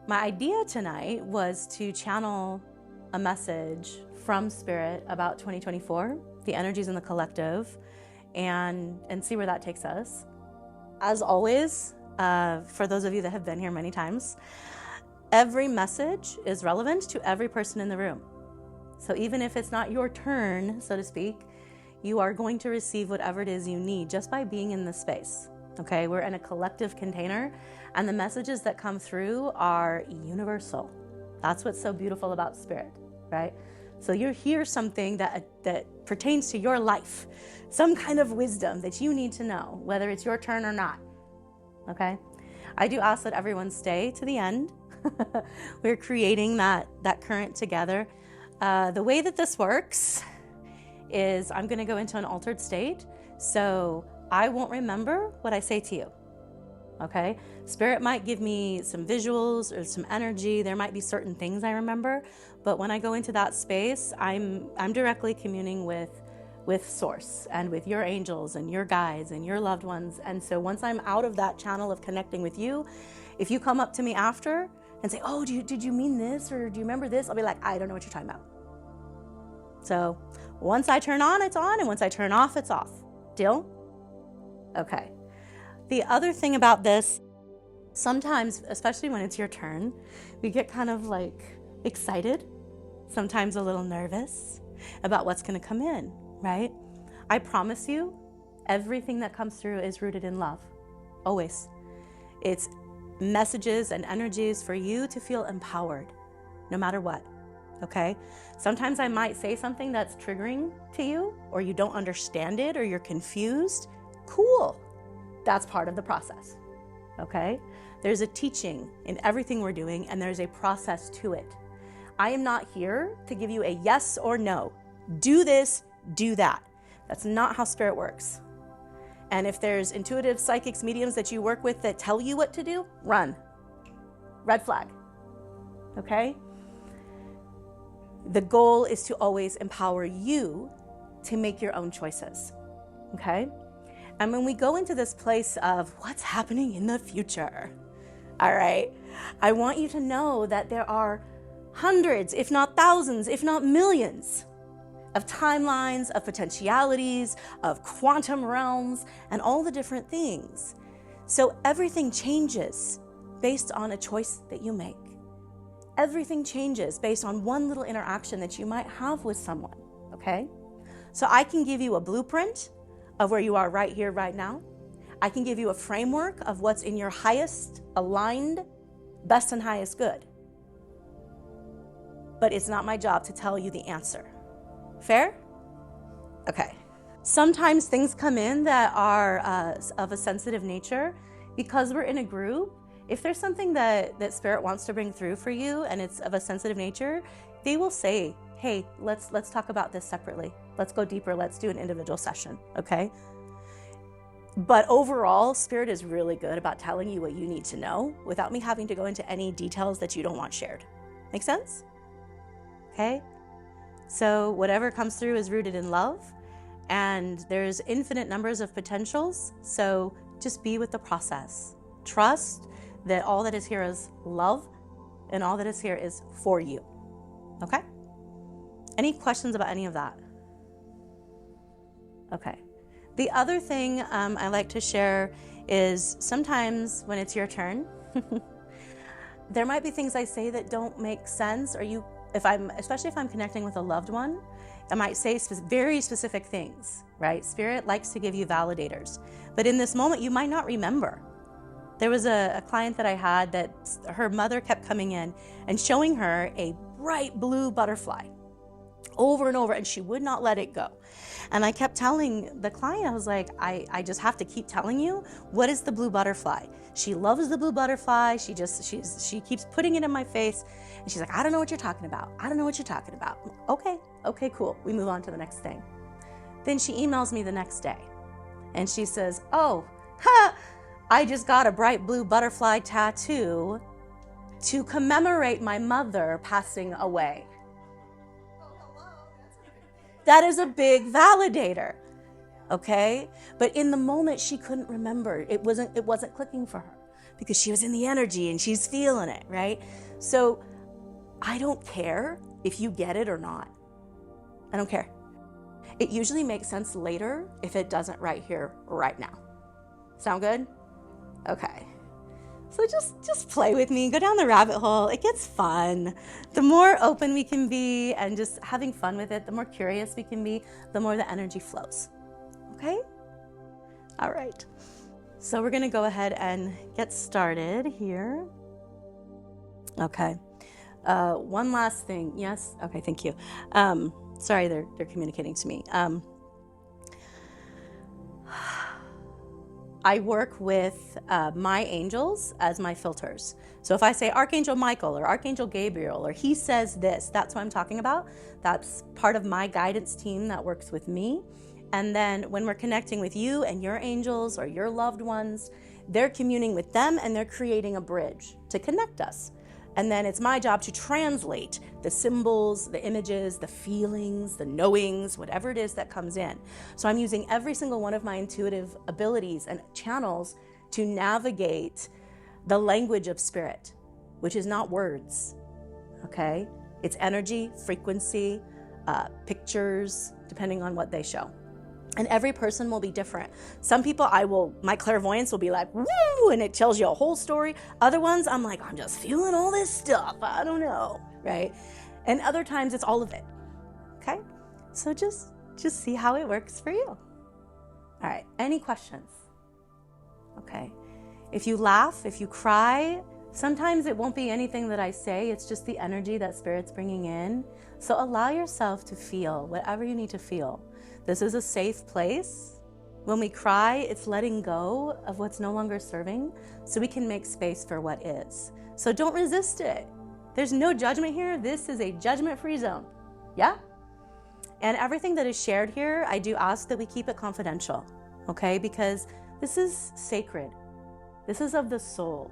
My idea tonight was to channel a message from Spirit about 2024, the energies in the collective, and see where that takes us. As always, for those of you that have been here many times, every message is relevant to every person in the room. So even if it's not your turn, so to speak, you are going to receive whatever it is you need just by being in this space. Okay, we're in a collective container, and the messages that come through are universal. That's what's so beautiful about Spirit, right? So you hear something that pertains to your life, some kind of wisdom that you need to know, whether it's your turn or not. Okay, I do ask that everyone stay to the end. We're creating that current together. The way that this works is I'm going to go into an altered state, so I won't remember what I say to you. Okay, Spirit might give me some visuals or some energy. There might be certain things I remember, but when I go into that space, I'm directly communing with Source and with your angels and your guides and your loved ones. And so once I'm out of that channel of connecting with you, if you come up to me after and say, "Oh, did you mean this, or do you remember this?" I'll be like, "I don't know what you're talking about." So once I turn on, it's on, and once I turn off, it's off. Deal? Okay. The other thing about this, sometimes, especially when it's your turn, we get kind of like excited, sometimes a little nervous about what's going to come in, right? I promise you, everything that comes through is rooted in love. Always. It's messages and energies for you to feel empowered, no matter what. Okay? Sometimes I might say something that's triggering to you, or you don't understand it, or you're confused. Cool. That's part of the process. Okay? There's a teaching in everything we're doing, and there's a process to it. I am not here to give you a yes or no. Do this, do that. That's not how Spirit works. And if there's intuitive psychics, mediums that you work with that tell you what to do, run. Red flag. Okay? The goal is to always empower you to make your own choices. Okay? And when we go into this place of what's happening in the future, all right, I want you to know that there are hundreds, if not thousands, if not millions of timelines, of potentialities, of quantum realms, and all the different things. So everything changes based on a choice that you make. Everything changes based on one little interaction that you might have with someone, okay? So I can give you a blueprint of where you are right here, right now. I can give you a framework of what's in your highest aligned, best and highest good. But it's not my job to tell you the answer. Fair? Okay. Sometimes things come in that are of a sensitive nature because we're in a group. If there's something that Spirit wants to bring through for you and it's of a sensitive nature, they will say, "Hey, let's talk about this separately. Let's go deeper. Let's do an individual session." Okay? But overall, Spirit is really good about telling you what you need to know without me having to go into any details that you don't want shared. Make sense? Okay? So whatever comes through is rooted in love, and there's infinite numbers of potentials. So just be with the process. Trust that all that is here is love, and all that is here is for you. Okay? Any questions about any of that? Okay. The other thing I like to share is sometimes when it's your turn, there might be things I say that don't make sense, or especially if I'm connecting with a loved one, I might say very specific things, right? Spirit likes to give you validators, but in this moment, you might not remember. There was a client that I had that her mother kept coming in and showing her a bright blue butterfly over and over, and she would not let it go. And I kept telling the client, I was like, I just have to keep telling you, what is the blue butterfly? She loves the blue butterfly. She keeps putting it in my face. And she's like, I don't know what you're talking about. I don't know what you're talking about. Okay, cool. We move on to the next thing. Then she emails me the next day and she says, I just got a bright blue butterfly tattoo to commemorate my mother passing away. That is a big validator, okay? But in the moment, she couldn't remember. It wasn't clicking for her because she was in the energy and she's feeling it, right? So I don't care if you get it or not. I don't care. It usually makes sense later if it doesn't right here, right now. Sound good? Okay. So just play with me, go down the rabbit hole. It gets fun. The more open we can be and just having fun with it, the more curious we can be, the more the energy flows. Okay? All right. So we're going to go ahead and get started here. Okay. One last thing. Yes? Okay, thank you. Sorry, they're communicating to me. I work with my angels as my filters. So if I say Archangel Michael or Archangel Gabriel, or he says this, that's what I'm talking about. That's part of my guidance team that works with me. And then when we're connecting with you and your angels or your loved ones, they're communing with them and they're creating a bridge to connect us. And then it's my job to translate the symbols, the images, the feelings, the knowings, whatever it is that comes in. So I'm using every single one of my intuitive abilities and channels to navigate the language of spirit, which is not words, okay? It's energy, frequency, pictures, depending on what they show. And every person will be different. Some people my clairvoyance will be like, woo, and it tells you a whole story. Other ones, I'm like, I'm just feeling all this stuff. I don't know, right? And other times it's all of it, okay? So just see how it works for you. All right, any questions? Okay. If you laugh, if you cry, sometimes it won't be anything that I say. It's just the energy that Spirit's bringing in. So allow yourself to feel whatever you need to feel. This is a safe place. When we cry, it's letting go of what's no longer serving so we can make space for what is. So don't resist it. There's no judgment here. This is a judgment-free zone. Yeah? And everything that is shared here, I do ask that we keep it confidential, okay? Because this is sacred. This is of the soul.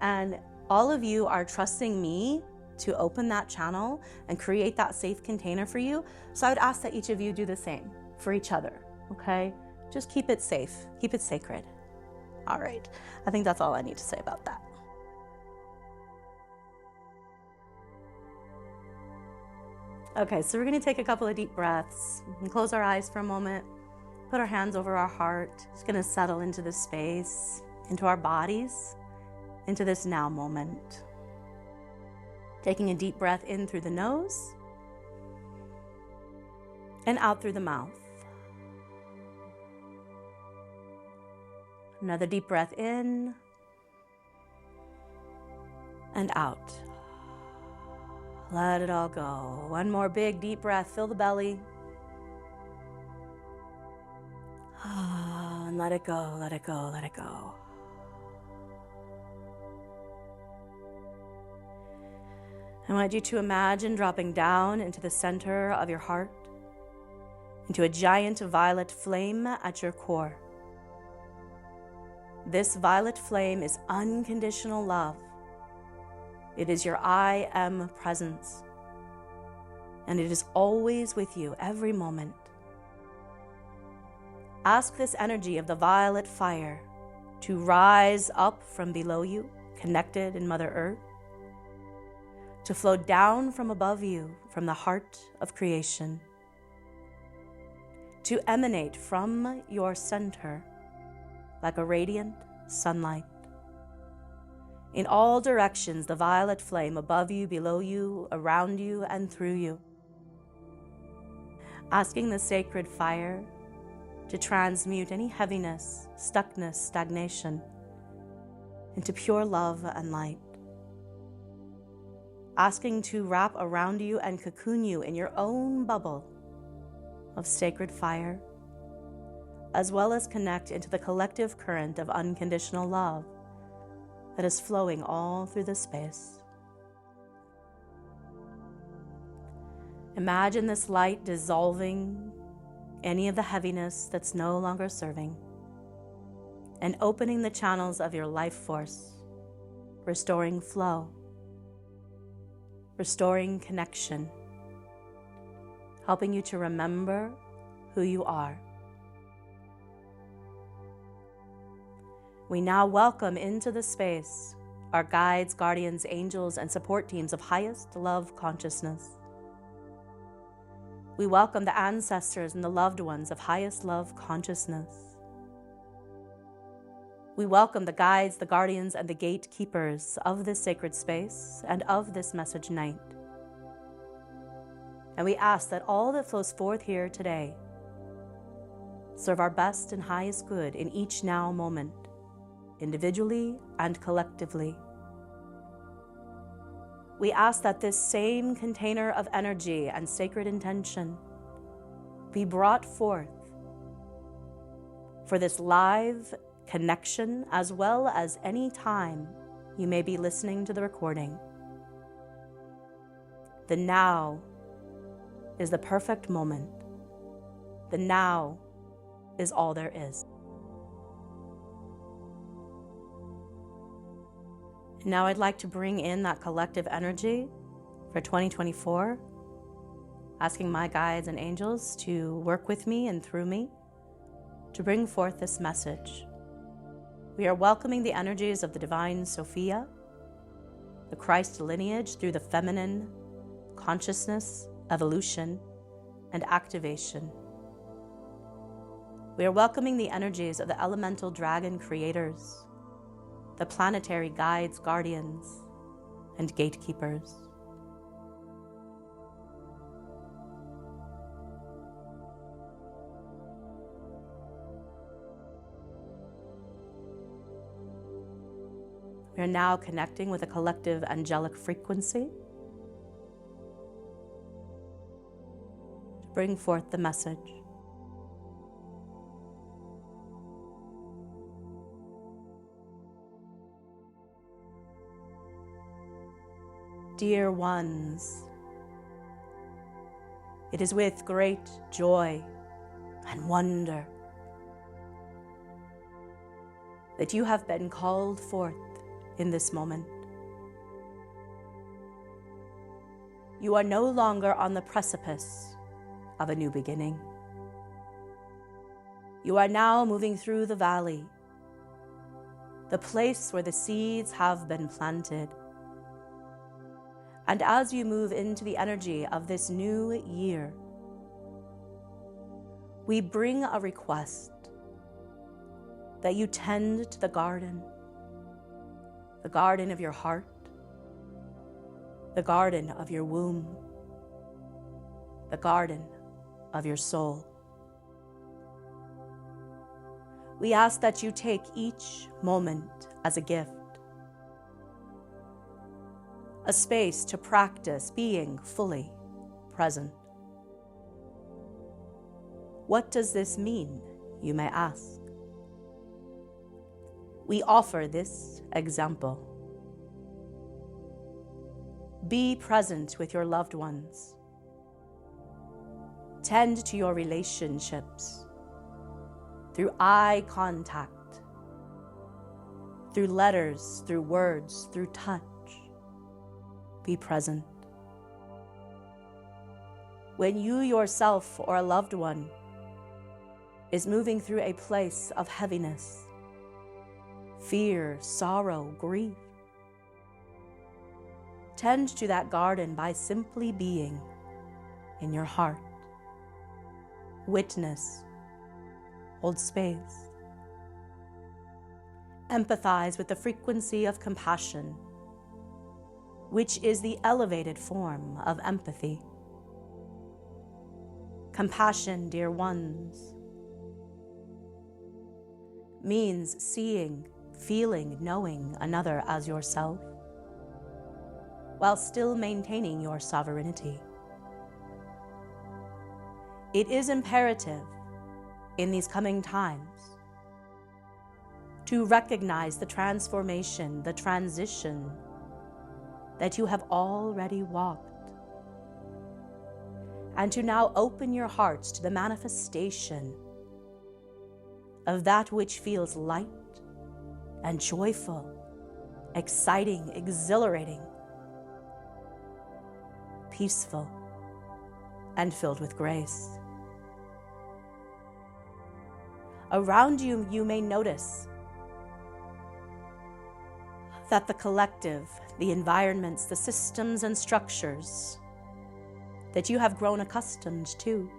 And all of you are trusting me to open that channel and create that safe container for you. So I would ask that each of you do the same for each other, okay? Just keep it safe, keep it sacred. All right, I think that's all I need to say about that. Okay, so we're gonna take a couple of deep breaths and close our eyes for a moment, put our hands over our heart, just gonna settle into this space, into our bodies, into this now moment. Taking a deep breath in through the nose and out through the mouth. Another deep breath in and out. Let it all go. One more big deep breath. Fill the belly. And let it go, let it go, let it go. I want you to imagine dropping down into the center of your heart, into a giant violet flame at your core. This violet flame is unconditional love. It is your I am presence, and it is always with you every moment. Ask this energy of the violet fire to rise up from below you, connected in Mother Earth, to flow down from above you, from the heart of creation, to emanate from your center like a radiant sunlight. In all directions, the violet flame above you, below you, around you, and through you. Asking the sacred fire to transmute any heaviness, stuckness, stagnation into pure love and light. Asking to wrap around you and cocoon you in your own bubble of sacred fire, as well as connect into the collective current of unconditional love that is flowing all through the space. Imagine this light dissolving any of the heaviness that's no longer serving and opening the channels of your life force, restoring flow, restoring connection, helping you to remember who you are. We now welcome into the space our guides, guardians, angels, and support teams of highest love consciousness. We welcome the ancestors and the loved ones of highest love consciousness. We welcome the guides, the guardians, and the gatekeepers of this sacred space and of this message night. And we ask that all that flows forth here today serve our best and highest good in each now moment, individually and collectively. We ask that this same container of energy and sacred intention be brought forth for this live connection, as well as any time you may be listening to the recording. The now is the perfect moment. The now is all there is. Now I'd like to bring in that collective energy for 2024, asking my guides and angels to work with me and through me to bring forth this message. We are welcoming the energies of the divine Sophia, the Christ lineage through the feminine consciousness, evolution, and activation. We are welcoming the energies of the elemental dragon creators, the planetary guides, guardians, and gatekeepers. We are now connecting with a collective angelic frequency to bring forth the message. Dear ones, it is with great joy and wonder that you have been called forth in this moment. You are no longer on the precipice of a new beginning. You are now moving through the valley, the place where the seeds have been planted. And as you move into the energy of this new year, we bring a request that you tend to the garden of your heart, the garden of your womb, the garden of your soul. We ask that you take each moment as a gift, a space to practice being fully present. What does this mean, you may ask? We offer this example. Be present with your loved ones. Tend to your relationships through eye contact, through letters, through words, through touch. Be present. When you yourself or a loved one is moving through a place of heaviness, fear, sorrow, grief, tend to that garden by simply being in your heart. Witness, hold space. Empathize with the frequency of compassion, which is the elevated form of empathy. Compassion, dear ones, means seeing, feeling, knowing another as yourself, while still maintaining your sovereignty. It is imperative in these coming times to recognize the transformation, the transition that you have already walked, and to now open your hearts to the manifestation of that which feels light and joyful, exciting, exhilarating, peaceful, and filled with grace. Around you, you may notice that the collective, the environments, the systems and structures that you have grown accustomed to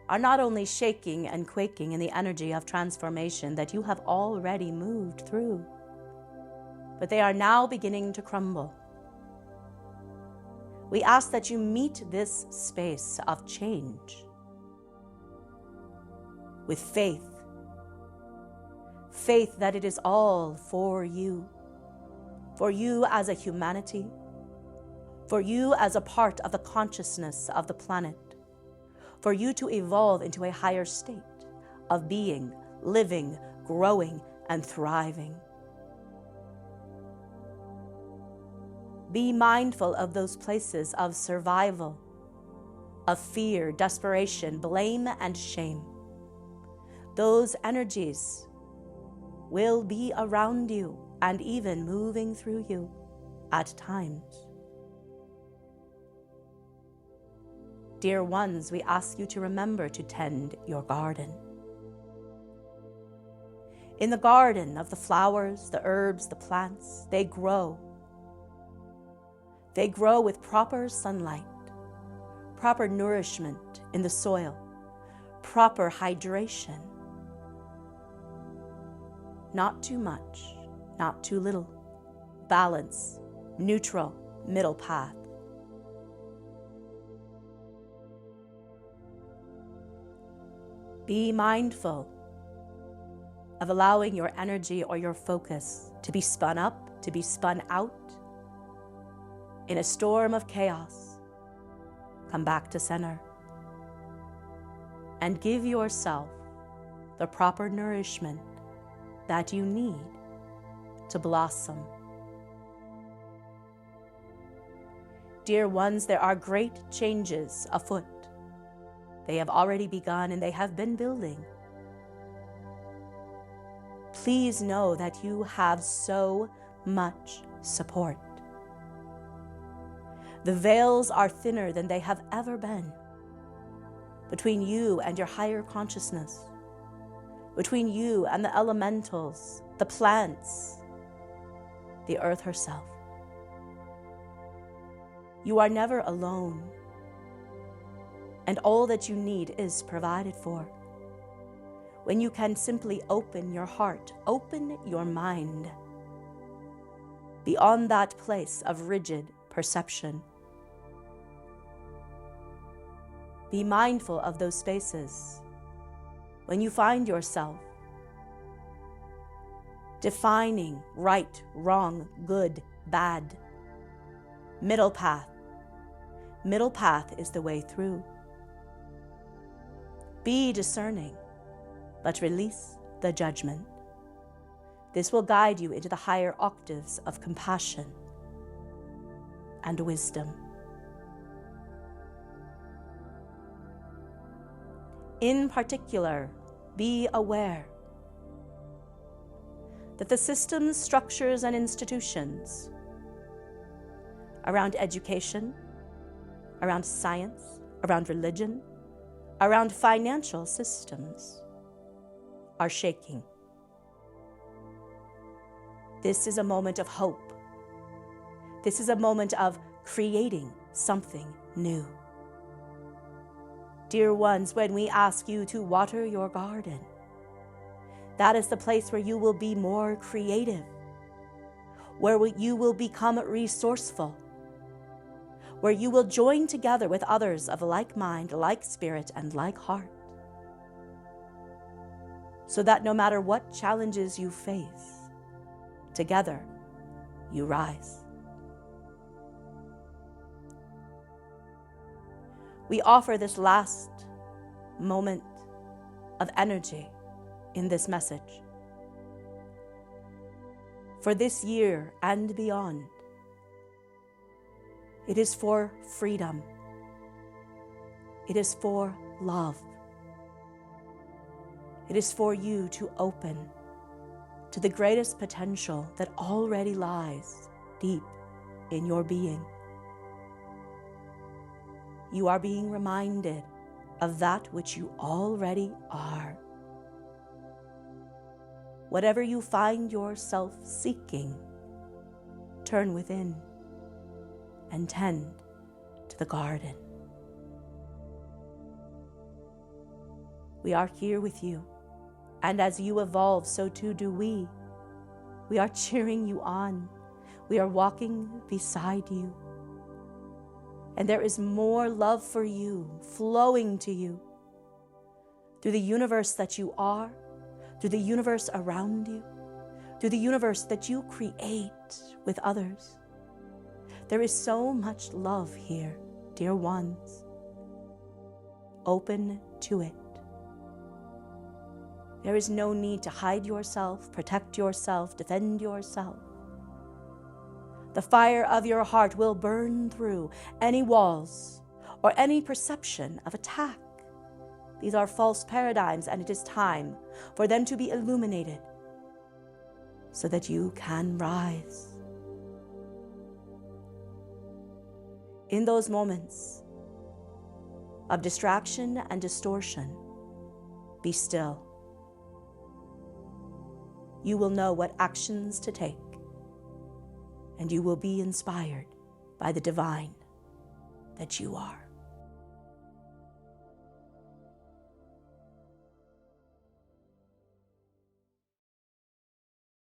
are not only shaking and quaking in the energy of transformation that you have already moved through, but they are now beginning to crumble. We ask that you meet this space of change with faith. Faith that it is all for you as a humanity, for you as a part of the consciousness of the planet, for you to evolve into a higher state of being, living, growing, and thriving. Be mindful of those places of survival, of fear, desperation, blame, and shame. Those energies will be around you and even moving through you at times. Dear ones, we ask you to remember to tend your garden. In the garden of the flowers, the herbs, the plants, they grow. They grow with proper sunlight, proper nourishment in the soil, proper hydration. Not too much, not too little. Balance, neutral, middle path. Be mindful of allowing your energy or your focus to be spun up, to be spun out. In a storm of chaos, come back to center and give yourself the proper nourishment that you need to blossom. Dear ones, there are great changes afoot. They have already begun and they have been building. Please know that you have so much support. The veils are thinner than they have ever been between you and your higher consciousness, between you and the elementals, the plants, the earth herself. You are never alone, and all that you need is provided for. When you can simply open your heart, open your mind beyond that place of rigid perception. Be mindful of those spaces when you find yourself defining right, wrong, good, bad. Middle path. Middle path is the way through. Be discerning, but release the judgment. This will guide you into the higher octaves of compassion and wisdom. In particular, be aware that the systems, structures, and institutions around education, around science, around religion, around financial systems are shaking. This is a moment of hope. This is a moment of creating something new. Dear ones, when we ask you to water your garden, that is the place where you will be more creative, where you will become resourceful, where you will join together with others of like mind, like spirit, and like heart, so that no matter what challenges you face, together you rise. We offer this last moment of energy in this message for this year and beyond. It is for freedom. It is for love. It is for you to open to the greatest potential that already lies deep in your being. You are being reminded of that which you already are. Whatever you find yourself seeking, turn within and tend to the garden. We are here with you, and as you evolve, so too do we. We are cheering you on. We are walking beside you. And there is more love for you flowing to you through the universe that you are, through the universe around you, through the universe that you create with others. There is so much love here, dear ones. Open to it. There is no need to hide yourself, protect yourself, defend yourself. The fire of your heart will burn through any walls or any perception of attack. These are false paradigms, and it is time for them to be illuminated so that you can rise. In those moments of distraction and distortion, be still. You will know what actions to take, and you will be inspired by the divine that you are.